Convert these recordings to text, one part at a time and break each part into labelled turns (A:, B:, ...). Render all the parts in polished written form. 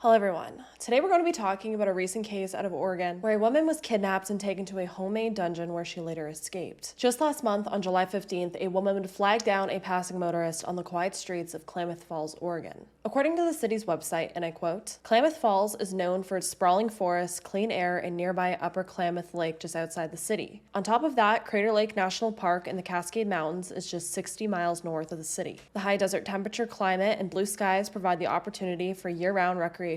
A: Hello everyone. Today we're going to be talking about a recent case out of Oregon where a woman was kidnapped and taken to a homemade dungeon where she later escaped. Just last month, on July 15th, a woman would flag down a passing motorist on the quiet streets of Klamath Falls, Oregon. According to the city's website, and I quote, "Klamath Falls is known for its sprawling forests, clean air, and nearby Upper Klamath Lake just outside the city. On top of that, Crater Lake National Park in the Cascade Mountains is just 60 miles north of the city. The high desert temperature climate and blue skies provide the opportunity for year-round recreation."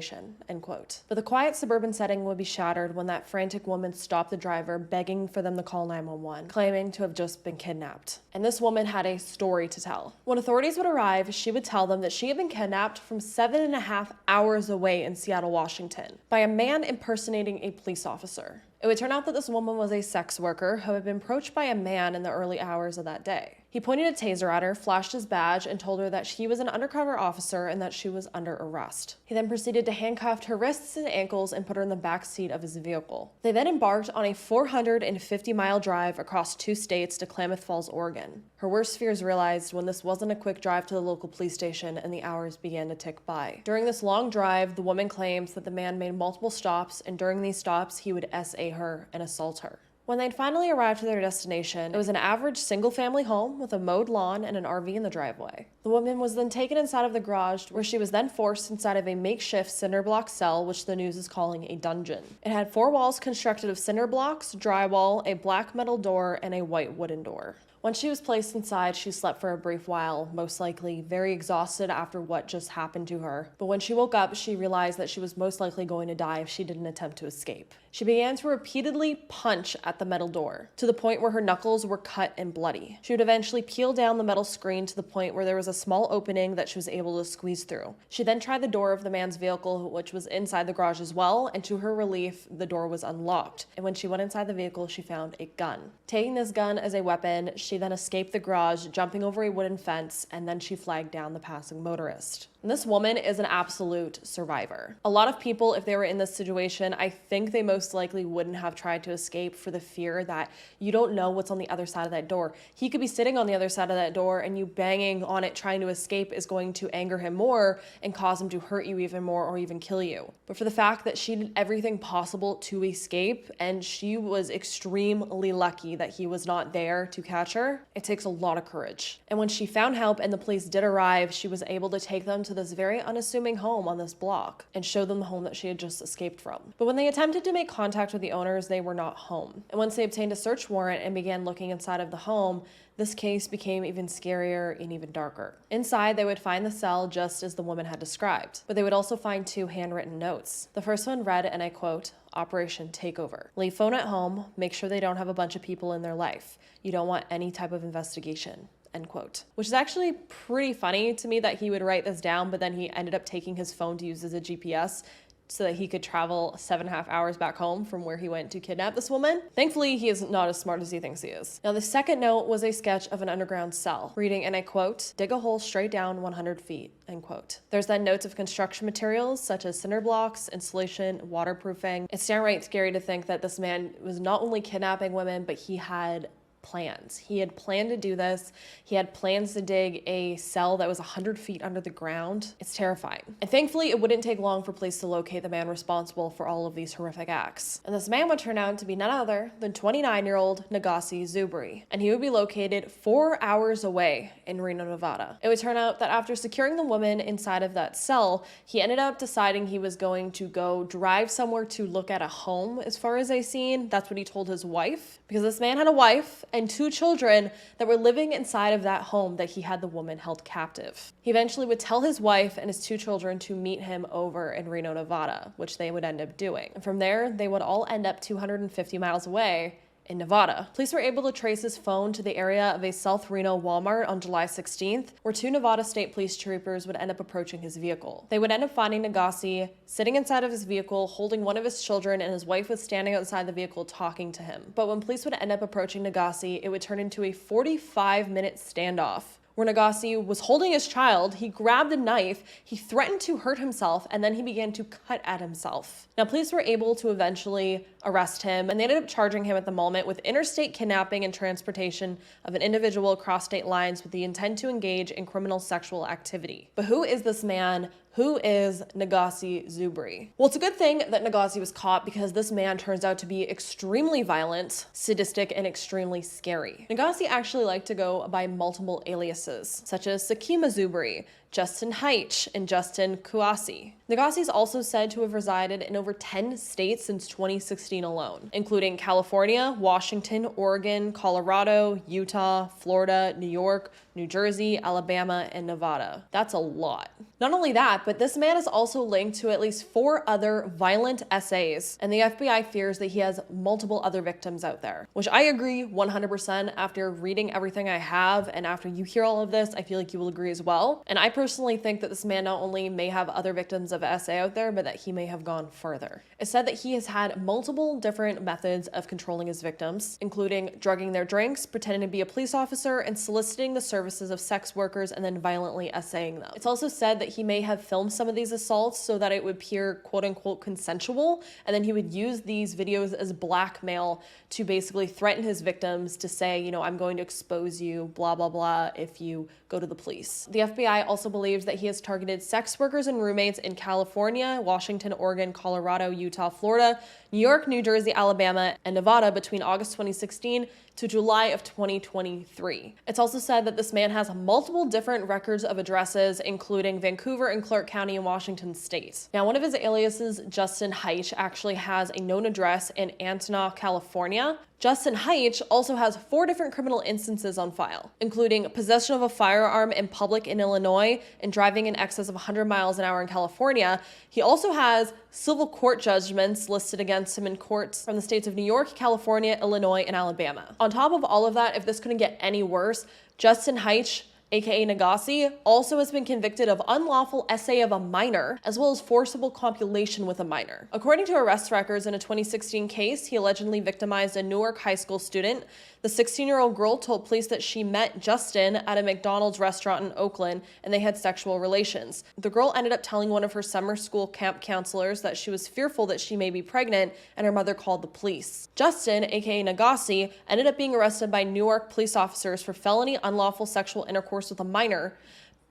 A: End quote. But the quiet suburban setting would be shattered when that frantic woman stopped the driver, begging for them to call 911, claiming to have just been kidnapped. And this woman had a story to tell. When authorities would arrive, she would tell them that she had been kidnapped from 7.5 hours away in Seattle, Washington, by a man impersonating a police officer. It would turn out that this woman was a sex worker who had been approached by a man in the early hours of that day. He pointed a taser at her, flashed his badge, and told her that he was an undercover officer and that she was under arrest. He then proceeded to handcuff her wrists and ankles and put her in the back seat of his vehicle. They then embarked on a 450-mile drive across 2 states to Klamath Falls, Oregon. Her worst fears realized when this wasn't a quick drive to the local police station and the hours began to tick by. During this long drive, the woman claims that the man made multiple stops, and during these stops, he would SA her and assault her. When they'd finally arrived to their destination, it was an average single-family home with a mowed lawn and an RV in the driveway. The woman was then taken inside of the garage, where she was then forced inside of a makeshift cinder block cell, which the news is calling a dungeon. It had 4 walls constructed of cinder blocks, drywall, a black metal door, and a white wooden door. Once she was placed inside, she slept for a brief while, most likely very exhausted after what just happened to her. But when she woke up, she realized that she was most likely going to die if she didn't attempt to escape. She began to repeatedly punch at the metal door, to the point where her knuckles were cut and bloody. She would eventually peel down the metal screen to the point where there was a small opening that she was able to squeeze through. She then tried the door of the man's vehicle, which was inside the garage as well, and to her relief, the door was unlocked. And when she went inside the vehicle, she found a gun. Taking this gun as a weapon, she then escaped the garage, jumping over a wooden fence, and then she flagged down the passing motorist. And this woman is an absolute survivor. A lot of people, if they were in this situation, I think they most likely wouldn't have tried to escape for the fear that you don't know what's on the other side of that door. He could be sitting on the other side of that door, and you banging on it trying to escape is going to anger him more and cause him to hurt you even more or even kill you. But for the fact that she did everything possible to escape, and she was extremely lucky that he was not there to catch her, it takes a lot of courage. And when she found help and the police did arrive, she was able to take them to this very unassuming home on this block and show them the home that she had just escaped from. But when they attempted to make contact with the owners, they were not home. And once they obtained a search warrant and began looking inside of the home, this case became even scarier and even darker. Inside, they would find the cell just as the woman had described, but they would also find 2 handwritten notes. The first one read, and I quote, "Operation Takeover. Leave phone at home. Make sure they don't have a bunch of people in their life. You don't want any type of investigation." End quote. Which is actually pretty funny to me that he would write this down, but then he ended up taking his phone to use as a GPS so that he could travel 7.5 hours back home from where he went to kidnap this woman. Thankfully, he is not as smart as he thinks he is. Now, the second note was a sketch of an underground cell, reading, and I quote, "Dig a hole straight down 100 feet, end quote. There's then notes of construction materials such as cinder blocks, insulation, waterproofing. It's downright scary to think that this man was not only kidnapping women, but he had plans. He had planned to do this. He had plans to dig a cell that was 100 feet under the ground. It's terrifying. And thankfully, it wouldn't take long for police to locate the man responsible for all of these horrific acts. And this man would turn out to be none other than 29-year-old Negasi Zuberi. And he would be located 4 hours away in Reno, Nevada. It would turn out that after securing the woman inside of that cell, he ended up deciding he was going to go drive somewhere to look at a home, as far as I've seen. That's what he told his wife, because this man had a wife and 2 children that were living inside of that home that he had the woman held captive. He eventually would tell his wife and his 2 children to meet him over in Reno, Nevada, which they would end up doing. And from there, they would all end up 250 miles away in Nevada. Police were able to trace his phone to the area of a South Reno Walmart on July 16th, where 2 Nevada State Police troopers would end up approaching his vehicle. They would end up finding Negasi sitting inside of his vehicle, holding one of his children, and his wife was standing outside the vehicle talking to him. But when police would end up approaching Negasi, it would turn into a 45-minute standoff where Negasi was holding his child. He grabbed a knife, he threatened to hurt himself, and then he began to cut at himself. Now, police were able to eventually arrest him, and they ended up charging him at the moment with interstate kidnapping and transportation of an individual across state lines with the intent to engage in criminal sexual activity. But who is this man Who is Negasi Zuberi? Well, it's a good thing that Negasi was caught because this man turns out to be extremely violent, sadistic, and extremely scary. Negasi actually liked to go by multiple aliases, such as Sakima Zuberi, Justin Haich, and Justin Kuasi. Negasi is also said to have resided in over 10 states since 2016 alone, including California, Washington, Oregon, Colorado, Utah, Florida, New York, New Jersey, Alabama, and Nevada. That's a lot. Not only that, but this man is also linked to at least 4 other violent essays, and the FBI fears that he has multiple other victims out there, which I agree 100%. After reading everything I have and after you hear all of this, I feel like you will agree as well. And I personally think that this man not only may have other victims of SA out there, but that he may have gone further. It's said that he has had multiple different methods of controlling his victims, including drugging their drinks, pretending to be a police officer, and soliciting the services of sex workers and then violently essaying them. It's also said that he may have filmed some of these assaults so that it would appear quote unquote consensual, and then he would use these videos as blackmail to basically threaten his victims to say, you know, I'm going to expose you, blah, blah, blah, if you go to the police. The FBI also believes that he has targeted sex workers and roommates in California, Washington, Oregon, Colorado, Utah, Florida, New York, New Jersey, Alabama, and Nevada between August 2016 to July of 2023. It's also said that this man has multiple different records of addresses, including Vancouver and Clark County in Washington state. Now, one of his aliases, Justin Haich, actually has a known address in Antina, California. Justin Haich also has 4 different criminal instances on file, including possession of a firearm in public in Illinois and driving in excess of 100 miles an hour in California. He also has civil court judgments listed against him in courts from the states of New York, California, Illinois, and Alabama. On top of all of that, if this couldn't get any worse, Justin Haich, aka Negasi, also has been convicted of unlawful essay of a minor, as well as forcible copulation with a minor. According to arrest records in a 2016 case, he allegedly victimized a Newark high school student. The 16-year-old girl told police that she met Justin at a McDonald's restaurant in Oakland and they had sexual relations. The girl ended up telling one of her summer school camp counselors that she was fearful that she may be pregnant, and her mother called the police. Justin, aka Negasi, ended up being arrested by Newark police officers for felony unlawful sexual intercourse with a minor.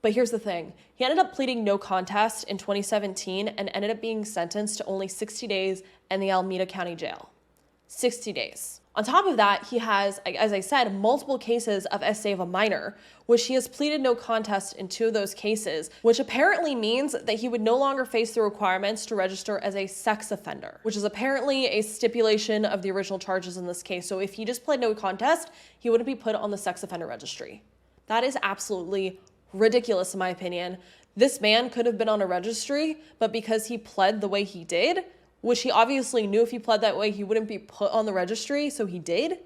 A: But here's the thing. He ended up pleading no contest in 2017 and ended up being sentenced to only 60 days in the Alameda County Jail. 60 days. On top of that, he has, as I said, multiple cases of essay of a minor, which he has pleaded no contest in 2 of those cases, which apparently means that he would no longer face the requirements to register as a sex offender, which is apparently a stipulation of the original charges in this case. So if he just pled no contest, he wouldn't be put on the sex offender registry. That is absolutely ridiculous in my opinion. This man could have been on a registry, but because he pled the way he did, which he obviously knew if he pled that way, he wouldn't be put on the registry, so he did.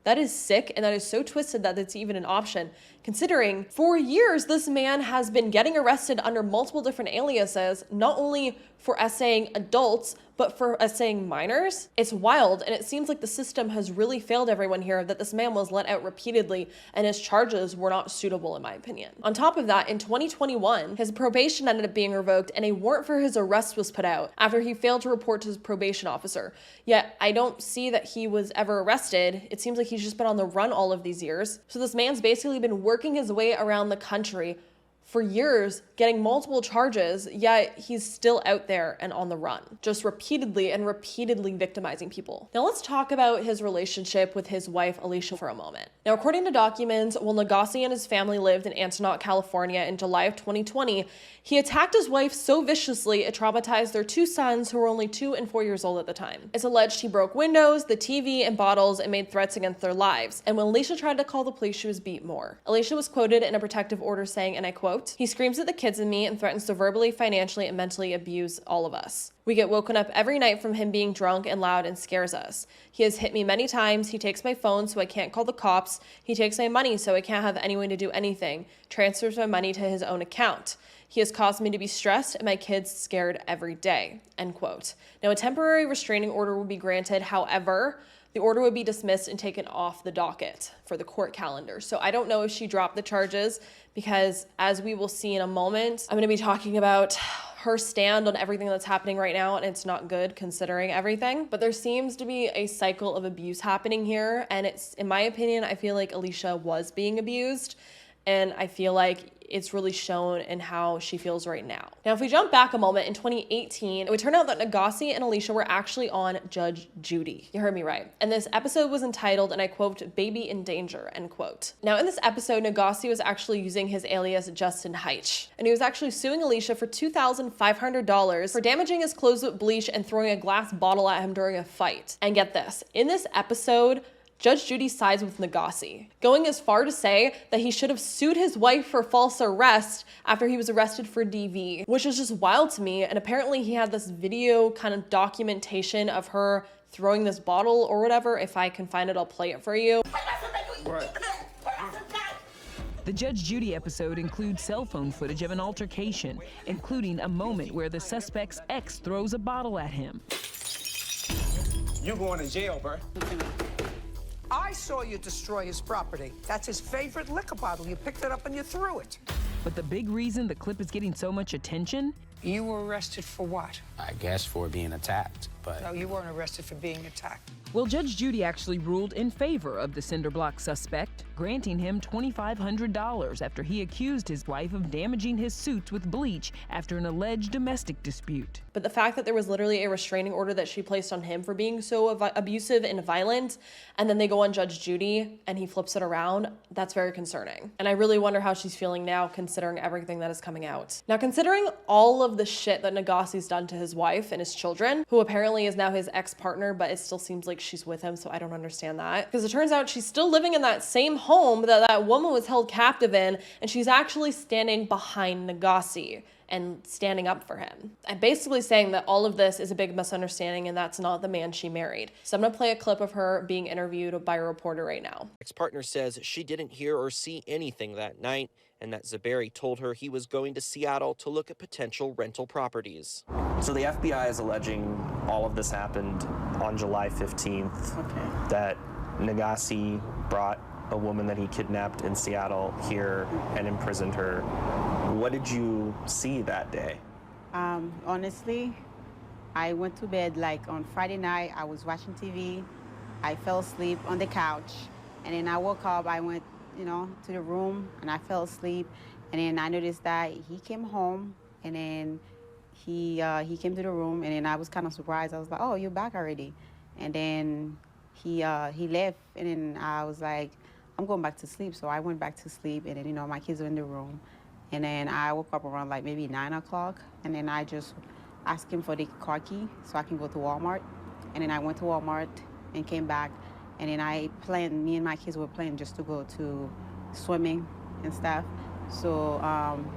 A: That is sick, and that is so twisted that it's even an option. Considering for years, this man has been getting arrested under multiple different aliases, not only for essaying adults, but for essaying minors. It's wild, and it seems like the system has really failed everyone here, that this man was let out repeatedly, and his charges were not suitable in my opinion. On top of that, in 2021, his probation ended up being revoked, and a warrant for his arrest was put out after he failed to report to his probation officer. Yet, I don't see that he was ever arrested. It seems like he's just been on the run all of these years. So this man's basically been working his way around the country for years, getting multiple charges, yet he's still out there and on the run, just repeatedly victimizing people. Now let's talk about his relationship with his wife, Alicia, for a moment. Now, according to documents, while Negasi and his family lived in Antinat, California in July of 2020, he attacked his wife so viciously it traumatized their 2 sons who were only 2 and 4 years old at the time. It's alleged he broke windows, the TV, and bottles and made threats against their lives. And when Alicia tried to call the police, she was beat more. Alicia was quoted in a protective order saying, and I quote, "He screams at the kids and me and threatens to verbally, financially, and mentally abuse all of us. We get woken up every night from him being drunk and loud and scares us. He has hit me many times. He takes my phone so I can't call the cops. He takes my money so I can't have anyone to do anything. Transfers my money to his own account. He has caused me to be stressed and my kids scared every day." End quote. Now, a temporary restraining order would be granted. However, the order would be dismissed and taken off the docket for the court calendar. So I don't know if she dropped the charges because, as we will see in a moment, I'm going to be talking about her stand on everything that's happening right now, and it's not good considering everything. But there seems to be a cycle of abuse happening here, and it's, in my opinion, I feel like Alicia was being abused. And I feel like it's really shown in how she feels right now. Now, if we jump back a moment, in 2018, it would turn out that Negasi and Alicia were actually on Judge Judy. You heard me right. And this episode was entitled, and I quote, "Baby in Danger," end quote. Now, in this episode, Negasi was actually using his alias Justin Heitch, and he was actually suing Alicia for $2,500 for damaging his clothes with bleach and throwing a glass bottle at him during a fight. And get this, in this episode, Judge Judy sides with Negasi, going as far to say that he should have sued his wife for false arrest after he was arrested for DV, which is just wild to me. And apparently he had this video kind of documentation of her throwing this bottle or whatever. If I can find it, I'll play it for you.
B: Right.
C: The Judge Judy episode includes cell phone footage of an altercation, including a moment where the suspect's ex throws a bottle at him.
B: You going to jail, bro?
D: I saw you destroy his property. That's his favorite liquor bottle. You picked it up and you threw it.
C: But the big reason the clip is getting so much attention?
D: You were arrested for what?
E: I guess for being attacked, but...
D: No, you weren't arrested for being attacked.
C: Well, Judge Judy actually ruled in favor of the cinderblock suspect, granting him $2,500 after he accused his wife of damaging his suits with bleach after an alleged domestic dispute.
A: But the fact that there was literally a restraining order that she placed on him for being so abusive and violent, and then they go on Judge Judy and he flips it around, that's very concerning. And I really wonder how she's feeling now considering everything that is coming out. Now, considering all of the shit that Negasi's done to his wife and his children, who apparently is now his ex-partner, but it still seems like she's with him, so I don't understand that. Because it turns out she's still living in that same home that that woman was held captive in, and she's actually standing behind Negasi and standing up for him. I'm basically saying that all of this is a big misunderstanding and that's not the man she married. So I'm gonna play a clip of her being interviewed by a reporter right now.
F: Ex-partner says she didn't hear or see anything that night, and that Zuberi told her he was going to Seattle to look at potential rental properties.
G: So the FBI is alleging all of this happened on July 15th, that Negasi brought a woman that he kidnapped in Seattle here and imprisoned her. What did you see that day?
H: Honestly, I went to bed like on Friday night. I was watching TV. I fell asleep on the couch, and then I woke up. I went, to the room, and I fell asleep. And then I noticed that he came home, and then he came to the room, and then I was kind of surprised. I was like, "Oh, you're back already?" And then he left, and then I was like, "I'm going back to sleep." So I went back to sleep, and then my kids were in the room. And then I woke up around like maybe 9 o'clock, and then I just asked him for the car key so I can go to Walmart. And then I went to Walmart and came back, and then me and my kids were planning just to go to swimming and stuff. So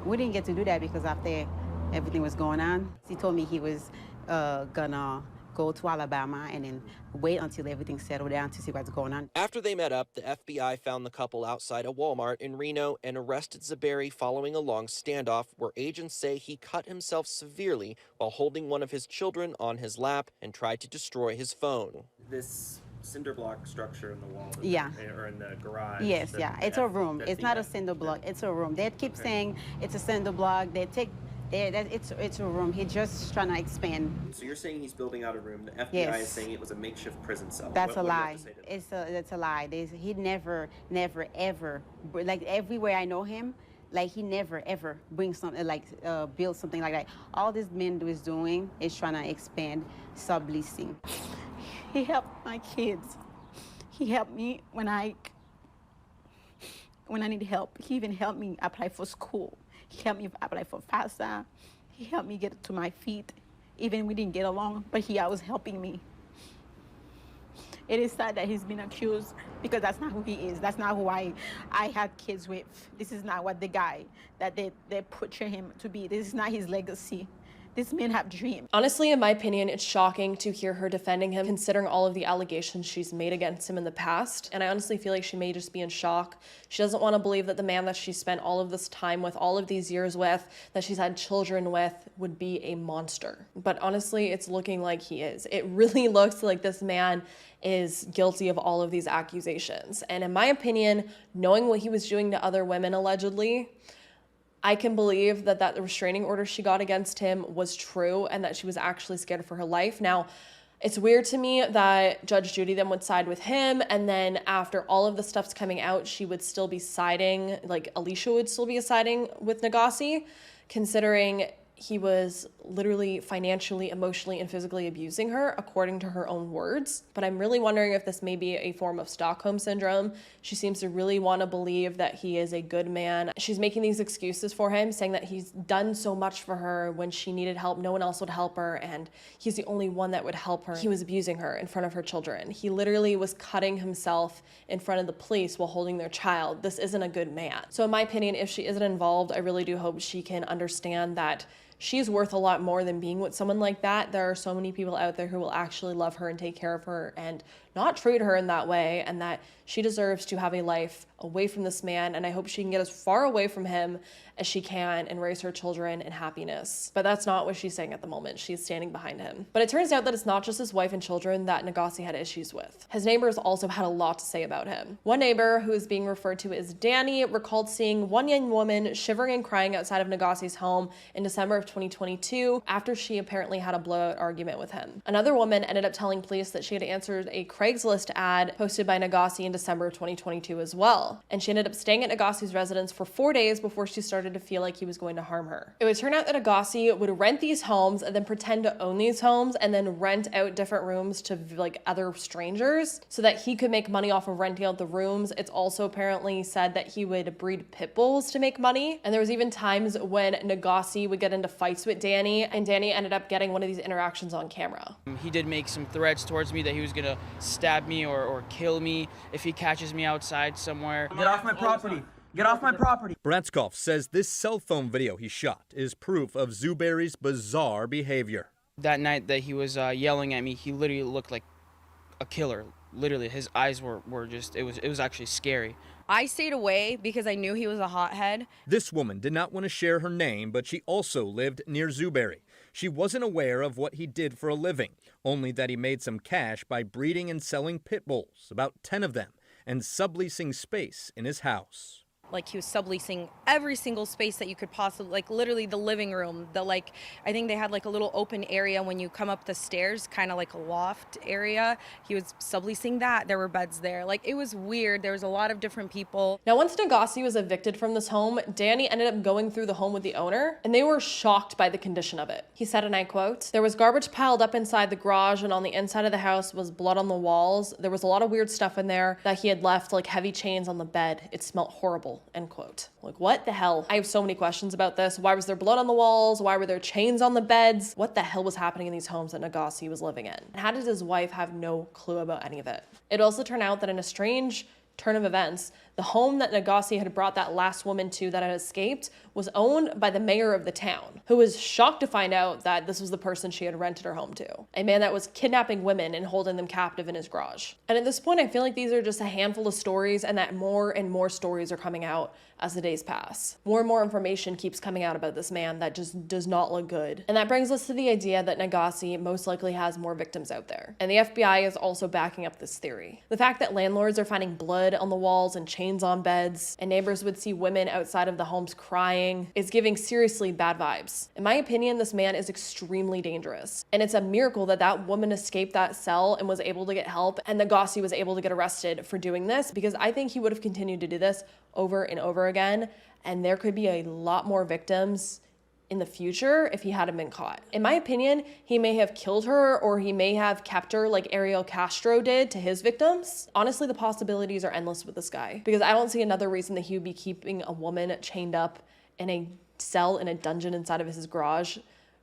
H: we didn't get to do that because after everything was going on, he told me he was gonna go to Alabama and then wait until everything settled down to see what's going on.
F: After they met up, the FBI found the couple outside a Walmart in Reno and arrested Zuberi following a long standoff where agents say he cut himself severely while holding one of his children on his lap and tried to destroy his phone.
G: This cinder block structure in the wall,
H: or
G: in the garage.
H: Yes, it's a room. It's not a cinder block. It's a room. They keep saying it's a cinder block. It's a room. He's just trying to expand.
G: So you're saying he's building out a room. The FBI
H: Yes.
G: is saying it was a makeshift prison cell.
H: That's a lie. It's a lie. He never, ever, like everywhere I know him, like he never, ever brings something like build something like that. All this man is doing is trying to expand subleasing. He helped my kids. He helped me when I need help. He even helped me apply for school. He helped me apply for FAFSA. He helped me get to my feet. Even we didn't get along, but he always helping me. It is sad that he's been accused because that's not who he is. That's not who I had kids with. This is not what the guy that they portray him to be. This is not his legacy. This man have dreams.
A: Honestly, in my opinion, it's shocking to hear her defending him, considering all of the allegations she's made against him in the past. And I honestly feel like she may just be in shock. She doesn't want to believe that the man that she spent all of this time with, all of these years with, that she's had children with, would be a monster. But honestly, it's looking like he is. It really looks like this man is guilty of all of these accusations. And in my opinion, knowing what he was doing to other women allegedly, I can believe that the restraining order she got against him was true and that she was actually scared for her life. Now, It's weird to me that Judge Judy then would side with him, and then after all of the stuff's coming out, she would still be siding, like Alicia would still be siding with Negasi, considering he was literally financially, emotionally, and physically abusing her, according to her own words. But I'm really wondering if this may be a form of Stockholm syndrome. She seems to really want to believe that he is a good man. She's making these excuses for him, saying that he's done so much for her when she needed help. No one else would help her, and he's the only one that would help her. He was abusing her in front of her children. He literally was cutting himself in front of the police while holding their child. This isn't a good man. So in my opinion, if she isn't involved, I really do hope she can understand that she's worth a lot more than being with someone like that. There are so many people out there who will actually love her and take care of her and not treat her in that way, and that she deserves to have a life away from this man, and I hope she can get as far away from him as she can and raise her children in happiness. But that's not what she's saying at the moment. She's standing behind him. But it turns out that it's not just his wife and children that Negasi had issues with. His neighbors also had a lot to say about him. One neighbor, who is being referred to as Danny, recalled seeing one young woman shivering and crying outside of Negasi's home in December of 2022 after she apparently had a blowout argument with him. Another woman ended up telling police that she had answered a Craigslist ad posted by Negasi in December of 2022 as well, and she ended up staying at Negasi's residence for 4 days before she started to feel like he was going to harm her. It would turn out that Negasi would rent these homes and then pretend to own these homes and then rent out different rooms to like other strangers so that he could make money off of renting out the rooms. It's also apparently said that he would breed pit bulls to make money, and there was even times when Negasi would get into fights with Danny, and Danny ended up getting one of these interactions on camera.
I: He did make some threats towards me that he was gonna stab me or kill me if he catches me outside somewhere.
J: Get off my property! Get off my property!
K: Bratskov says this cell phone video he shot is proof of Zuberi's bizarre behavior.
I: That night that he was yelling at me, he literally looked like a killer. Literally, his eyes were just, it was actually scary.
L: I stayed away because I knew he was a hothead.
K: This woman did not want to share her name, but she also lived near Zuberi. She wasn't aware of what he did for a living, only that he made some cash by breeding and selling pit bulls, about 10 of them, and subleasing space in his house.
L: Like, he was subleasing every single space that you could possibly, like literally the living room, I think they had like a little open area when you come up the stairs, kind of like a loft area. He was subleasing that. There were beds there. Like, it was weird. There was a lot of different people.
A: Now, once Negasi was evicted from this home, Danny ended up going through the home with the owner, and they were shocked by the condition of it. He said, and I quote, "There was garbage piled up inside the garage, and on the inside of the house was blood on the walls. There was a lot of weird stuff in there that he had left, like heavy chains on the bed. It smelled horrible." End quote. Like, what the hell? I have so many questions about this. Why was there blood on the walls? Why were there chains on the beds? What the hell was happening in these homes that Negasi was living in? And how did his wife have no clue about any of it? It also turned out that in a strange turn of events, the home that Negasi had brought that last woman to that had escaped was owned by the mayor of the town, who was shocked to find out that this was the person she had rented her home to. A man that was kidnapping women and holding them captive in his garage. And at this point, I feel like these are just a handful of stories, and that more and more stories are coming out as the days pass. More and more information keeps coming out about this man that just does not look good. And that brings us to the idea that Negasi most likely has more victims out there. And the FBI is also backing up this theory. The fact that landlords are finding blood on the walls and chains on beds, and neighbors would see women outside of the homes crying, is giving seriously bad vibes. In my opinion, this man is extremely dangerous. And it's a miracle that that woman escaped that cell and was able to get help, and Negasi was able to get arrested for doing this, because I think he would have continued to do this over and over again, and there could be a lot more victims in the future if he hadn't been caught. In my opinion, he may have killed her, or he may have kept her like Ariel Castro did to his victims. Honestly, the possibilities are endless with this guy, because I don't see another reason that he would be keeping a woman chained up in a cell in a dungeon inside of his garage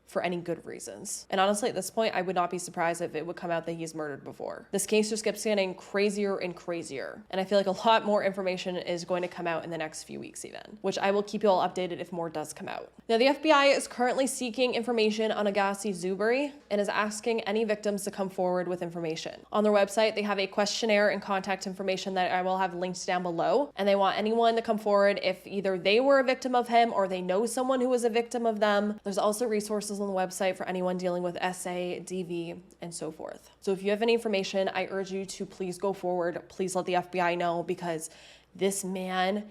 A: for any good reasons. And honestly, at this point, I would not be surprised if it would come out that he's murdered before. This case just keeps getting crazier and crazier. And I feel like a lot more information is going to come out in the next few weeks even, which I will keep you all updated if more does come out. Now, the FBI is currently seeking information on Negasi Zuberi and is asking any victims to come forward with information. On their website, they have a questionnaire and contact information that I will have linked down below. And they want anyone to come forward if either they were a victim of him or they know someone who was a victim of them. There's also resources on the website for anyone dealing with SA, DV, and so forth. So if you have any information, I urge you to please go forward. Please let the FBI know, because this man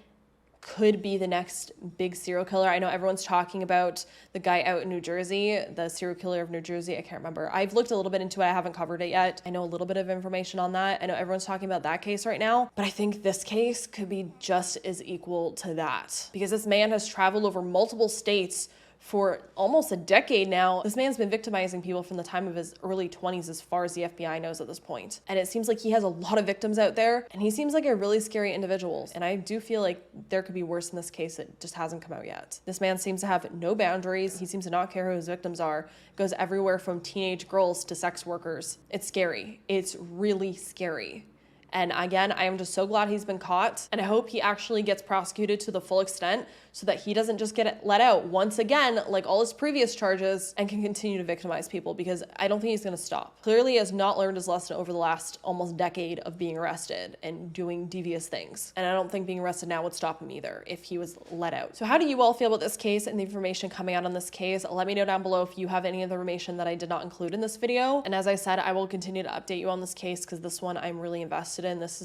A: could be the next big serial killer. I know everyone's talking about the guy out in New Jersey, the serial killer of New Jersey. I can't remember. I've looked a little bit into it. I haven't covered it yet. I know a little bit of information on that. I know everyone's talking about that case right now, but I think this case could be just as equal to that, because this man has traveled over multiple states for almost a decade now. This man's been victimizing people from the time of his early 20s, as far as the FBI knows at this point. And it seems like he has a lot of victims out there, and he seems like a really scary individual. And I do feel like there could be worse in this case that just hasn't come out yet. This man seems to have no boundaries. He seems to not care who his victims are. Goes everywhere from teenage girls to sex workers. It's scary. It's really scary. And again, I am just so glad he's been caught, and I hope he actually gets prosecuted to the full extent so that he doesn't just get let out once again, like all his previous charges, and can continue to victimize people, because I don't think he's gonna stop. Clearly he has not learned his lesson over the last almost decade of being arrested and doing devious things. And I don't think being arrested now would stop him either if he was let out. So how do you all feel about this case and the information coming out on this case? Let me know down below if you have any of the information that I did not include in this video. And as I said, I will continue to update you on this case, because this one I'm really invested in. This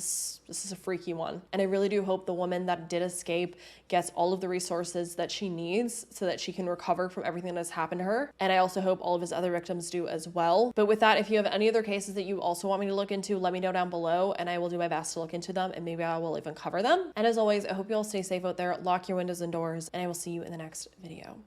A: is a freaky one. And I really do hope the woman that did escape gets all of the resources that she needs so that she can recover from everything that's happened to her. And I also hope all of his other victims do as well. But with that, if you have any other cases that you also want me to look into, let me know down below, and I will do my best to look into them, and maybe I will even cover them. And as always, I hope you all stay safe out there, lock your windows and doors, and I will see you in the next video.